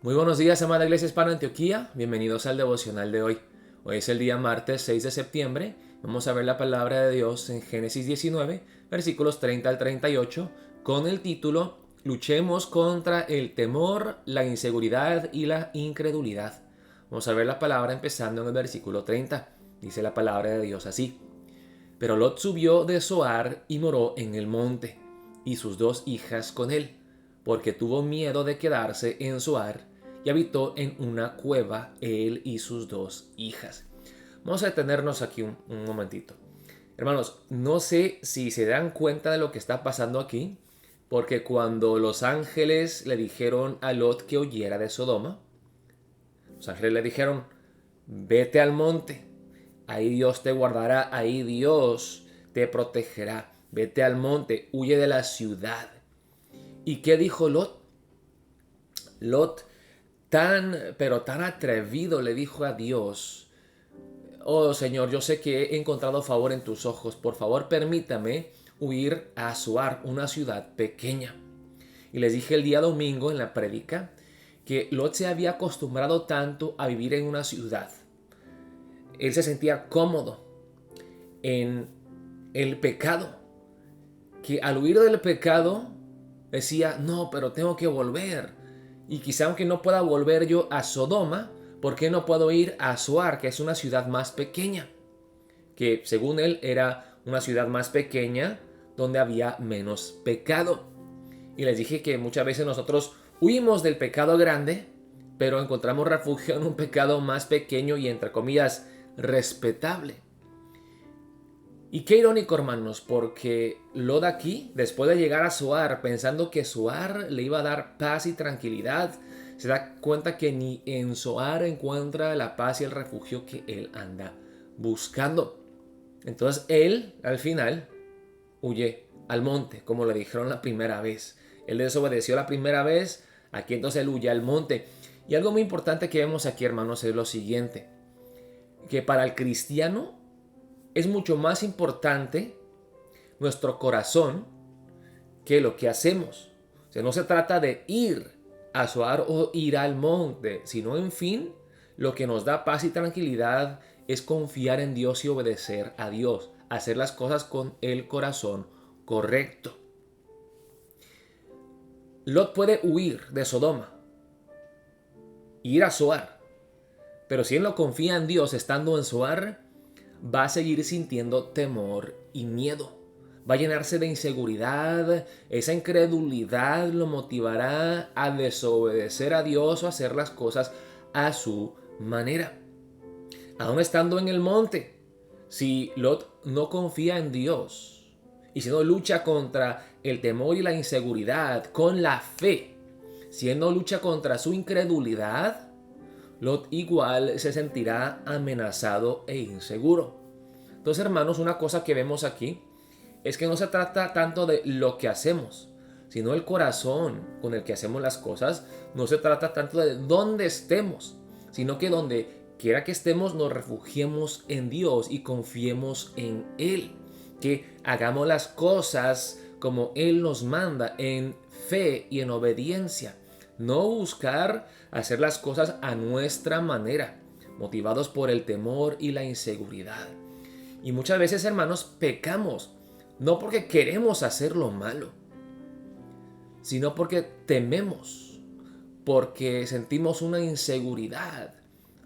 Muy buenos días, amada Iglesia Hispana Antioquía. Bienvenidos al devocional de hoy. Hoy es el día martes 6 de septiembre. Vamos a ver la palabra de Dios en Génesis 19, versículos 30 al 38, con el título Luchemos contra el temor, la inseguridad y la incredulidad. Vamos a ver la palabra empezando en el versículo 30. Dice la palabra de Dios así. Pero Lot subió de Zoar y moró en el monte, y sus dos hijas con él, porque tuvo miedo de quedarse en Zoar, y habitó en una cueva él y sus dos hijas. Vamos a detenernos aquí un momentito. Hermanos, no sé si se dan cuenta de lo que está pasando aquí, porque cuando los ángeles le dijeron a Lot que huyera de Sodoma, los ángeles le dijeron, vete al monte, ahí Dios te guardará, ahí Dios te protegerá, vete al monte, huye de la ciudad. ¿Y qué dijo Lot? Lot, pero tan atrevido, le dijo a Dios, oh Señor, yo sé que he encontrado favor en tus ojos, por favor permítame huir a Zoar, una ciudad pequeña. Y les dije el día domingo en la prédica que Lot se había acostumbrado tanto a vivir en una ciudad. Él se sentía cómodo en el pecado, que al huir del pecado decía, no, pero tengo que volver. Y quizá aunque no pueda volver yo a Sodoma, ¿por qué no puedo ir a Zoar, que es una ciudad más pequeña? Que según él era una ciudad más pequeña donde había menos pecado. Y les dije que muchas veces nosotros huimos del pecado grande, pero encontramos refugio en un pecado más pequeño y entre comillas respetable. Y qué irónico, hermanos, porque Lot aquí, después de llegar a Zoar, pensando que Zoar le iba a dar paz y tranquilidad, se da cuenta que ni en Zoar encuentra la paz y el refugio que él anda buscando. Entonces él, al final, huye al monte, como le dijeron la primera vez. Él desobedeció la primera vez, aquí entonces él huye al monte. Y algo muy importante que vemos aquí, hermanos, es lo siguiente, que para el cristiano es mucho más importante nuestro corazón que lo que hacemos. O sea, no se trata de ir a Zoar o ir al monte, sino en fin, lo que nos da paz y tranquilidad es confiar en Dios y obedecer a Dios, hacer las cosas con el corazón correcto. Lot puede huir de Sodoma, ir a Zoar, pero si él no confía en Dios estando en Zoar, va a seguir sintiendo temor y miedo. Va a llenarse de inseguridad. Esa incredulidad lo motivará a desobedecer a Dios o a hacer las cosas a su manera. Aún estando en el monte, si Lot no confía en Dios y si no lucha contra el temor y la inseguridad con la fe, si él no lucha contra su incredulidad, Lot igual se sentirá amenazado e inseguro. Entonces, hermanos, una cosa que vemos aquí es que no se trata tanto de lo que hacemos, sino el corazón con el que hacemos las cosas. No se trata tanto de dónde estemos, sino que donde quiera que estemos nos refugiemos en Dios y confiemos en Él. Que hagamos las cosas como Él nos manda, en fe y en obediencia. No buscar hacer las cosas a nuestra manera, motivados por el temor y la inseguridad. Y muchas veces, hermanos, pecamos, no porque queremos hacer lo malo, sino porque tememos, porque sentimos una inseguridad.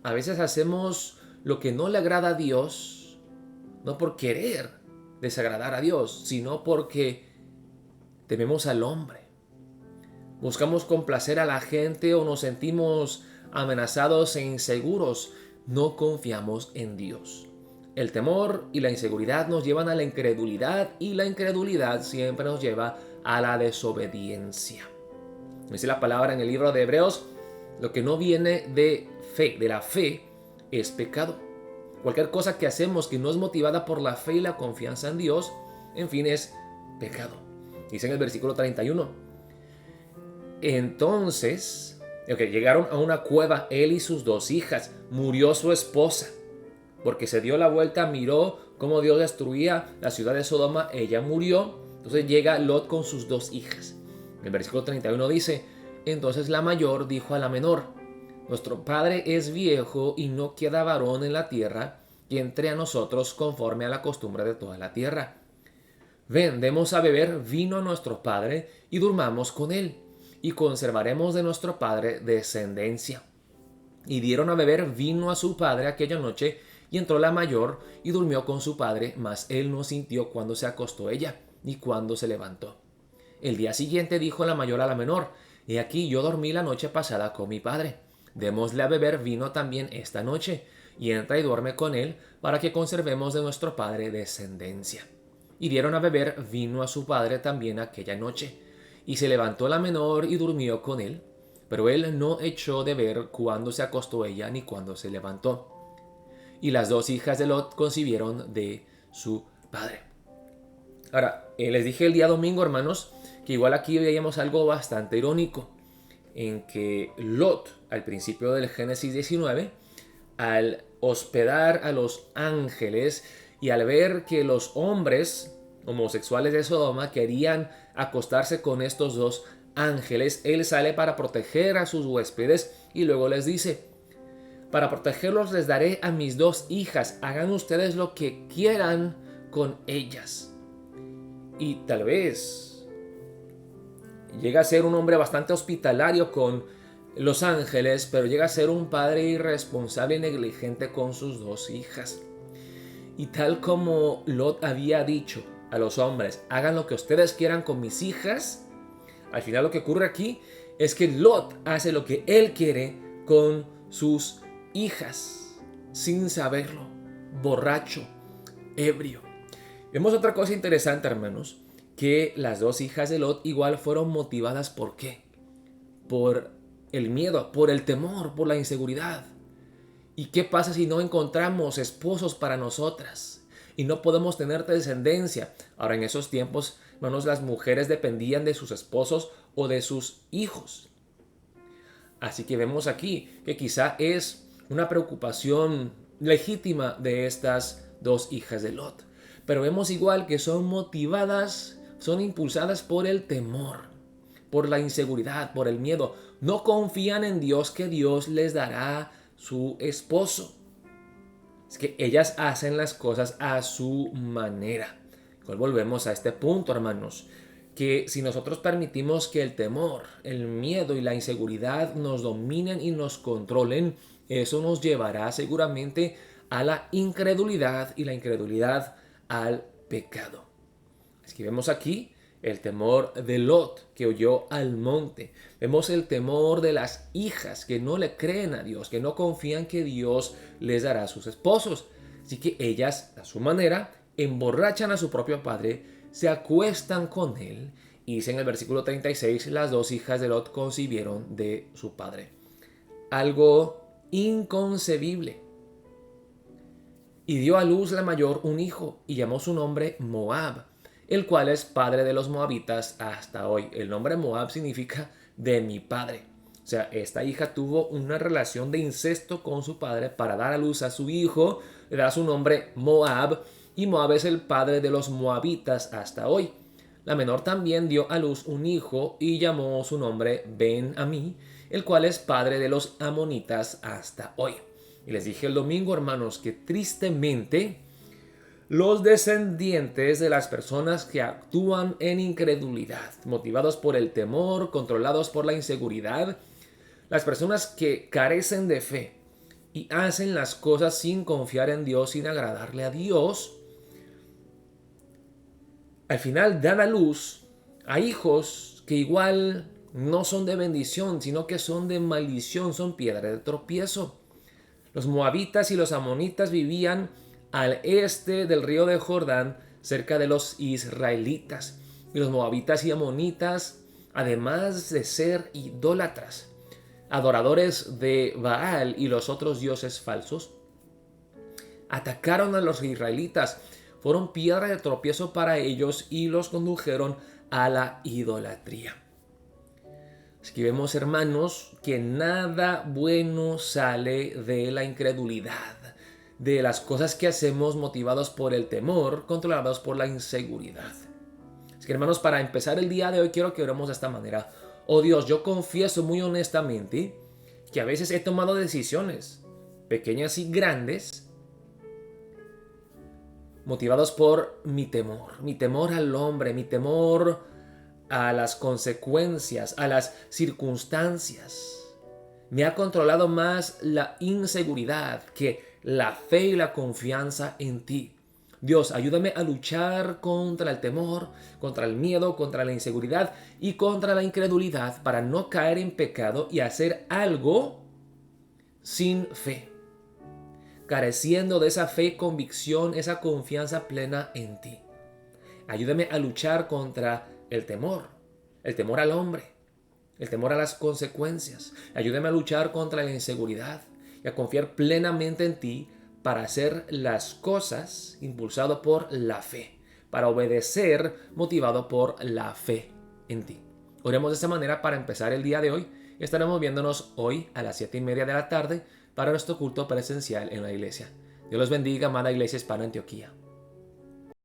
A veces hacemos lo que no le agrada a Dios, no por querer desagradar a Dios, sino porque tememos al hombre. Buscamos complacer a la gente o nos sentimos amenazados e inseguros. No confiamos en Dios. El temor y la inseguridad nos llevan a la incredulidad y la incredulidad siempre nos lleva a la desobediencia. Dice la palabra en el libro de Hebreos, lo que no viene de fe, de la fe, es pecado. Cualquier cosa que hacemos que no es motivada por la fe y la confianza en Dios, en fin, es pecado. Dice en el versículo 31. Entonces, llegaron a una cueva él y sus dos hijas. Murió su esposa, porque se dio la vuelta, miró cómo Dios destruía la ciudad de Sodoma. Ella murió. Entonces llega Lot con sus dos hijas. El versículo 31 dice, Entonces la mayor dijo a la menor: nuestro padre es viejo y no queda varón en la tierra que entre a nosotros conforme a la costumbre de toda la tierra. Ven, demos a beber vino a nuestro padre y durmamos con él, y conservaremos de nuestro padre descendencia. Y dieron a beber vino a su padre aquella noche, y entró la mayor y durmió con su padre, mas él no sintió cuando se acostó ella, ni cuando se levantó. El día siguiente dijo la mayor a la menor: he aquí, yo dormí la noche pasada con mi padre. Démosle a beber vino también esta noche, y entra y duerme con él, para que conservemos de nuestro padre descendencia. Y dieron a beber vino a su padre también aquella noche. Y se levantó la menor y durmió con él, pero él no echó de ver cuándo se acostó ella ni cuándo se levantó. Y las dos hijas de Lot concibieron de su padre. Ahora, les dije el día domingo, hermanos, que igual aquí veíamos algo bastante irónico, en que Lot, al principio del Génesis 19, al hospedar a los ángeles y al ver que los hombres homosexuales de Sodoma querían acostarse con estos dos ángeles, él sale para proteger a sus huéspedes y luego les dice: para protegerlos les daré a mis dos hijas, hagan ustedes lo que quieran con ellas. Y tal vez llega a ser un hombre bastante hospitalario con los ángeles, pero llega a ser un padre irresponsable y negligente con sus dos hijas. Y tal como Lot había dicho a los hombres: hagan lo que ustedes quieran con mis hijas, al final lo que ocurre aquí es que Lot hace lo que él quiere con sus hijas, sin saberlo, borracho, ebrio. Vemos otra cosa interesante, hermanos, que las dos hijas de Lot igual fueron motivadas ¿por qué? Por el miedo, por el temor, por la inseguridad. ¿Y qué pasa si no encontramos esposos para nosotras y no podemos tener descendencia? Ahora, en esos tiempos, hermanos, las mujeres dependían de sus esposos o de sus hijos. Así que vemos aquí que quizá es una preocupación legítima de estas dos hijas de Lot. Pero vemos igual que son motivadas, son impulsadas por el temor, por la inseguridad, por el miedo. No confían en Dios, que Dios les dará su esposo. Es que ellas hacen las cosas a su manera. Pues volvemos a este punto, hermanos, que si nosotros permitimos que el temor, el miedo y la inseguridad nos dominen y nos controlen, eso nos llevará seguramente a la incredulidad, y la incredulidad al pecado. Es que vemos aquí el temor de Lot, que huyó al monte. Vemos el temor de las hijas que no le creen a Dios, que no confían que Dios les dará a sus esposos. Así que ellas, a su manera, emborrachan a su propio padre, se acuestan con él. Y dice en el versículo 36, las dos hijas de Lot concibieron de su padre. Algo inconcebible. Y dio a luz la mayor un hijo, y llamó su nombre Moab, el cual es padre de los moabitas hasta hoy. El nombre Moab significa de mi padre. O sea, esta hija tuvo una relación de incesto con su padre para dar a luz a su hijo. Le da su nombre Moab, y Moab es el padre de los moabitas hasta hoy. La menor también dio a luz un hijo y llamó su nombre Ben-Amí, el cual es padre de los amonitas hasta hoy. Y les dije el domingo, hermanos, que tristemente los descendientes de las personas que actúan en incredulidad, motivados por el temor, controlados por la inseguridad, las personas que carecen de fe y hacen las cosas sin confiar en Dios, sin agradarle a Dios, al final dan a luz a hijos que igual no son de bendición, sino que son de maldición, son piedra de tropiezo. Los moabitas y los amonitas vivían al este del río de Jordán, cerca de los israelitas. Y los moabitas y amonitas, además de ser idólatras, adoradores de Baal y los otros dioses falsos, atacaron a los israelitas, fueron piedra de tropiezo para ellos y los condujeron a la idolatría. Así que vemos, hermanos, que nada bueno sale de la incredulidad, de las cosas que hacemos motivados por el temor, controlados por la inseguridad. Así que, hermanos, para empezar el día de hoy quiero que oremos de esta manera. Oh Dios, yo confieso muy honestamente que a veces he tomado decisiones, pequeñas y grandes, motivados por mi temor al hombre, mi temor a las consecuencias, a las circunstancias. Me ha controlado más la inseguridad que la fe y la confianza en ti. Dios, ayúdame a luchar contra el temor, contra el miedo, contra la inseguridad y contra la incredulidad para no caer en pecado y hacer algo sin fe, careciendo de esa fe, convicción, esa confianza plena en ti. Ayúdame a luchar contra el temor al hombre, el temor a las consecuencias. Ayúdame a luchar contra la inseguridad y a confiar plenamente en ti para hacer las cosas impulsado por la fe, para obedecer motivado por la fe en ti. Oremos de esta manera para empezar el día de hoy. Estaremos viéndonos hoy a las 7:30 de la tarde para nuestro culto presencial en la iglesia. Dios los bendiga, amada Iglesia Hispana Antioquía.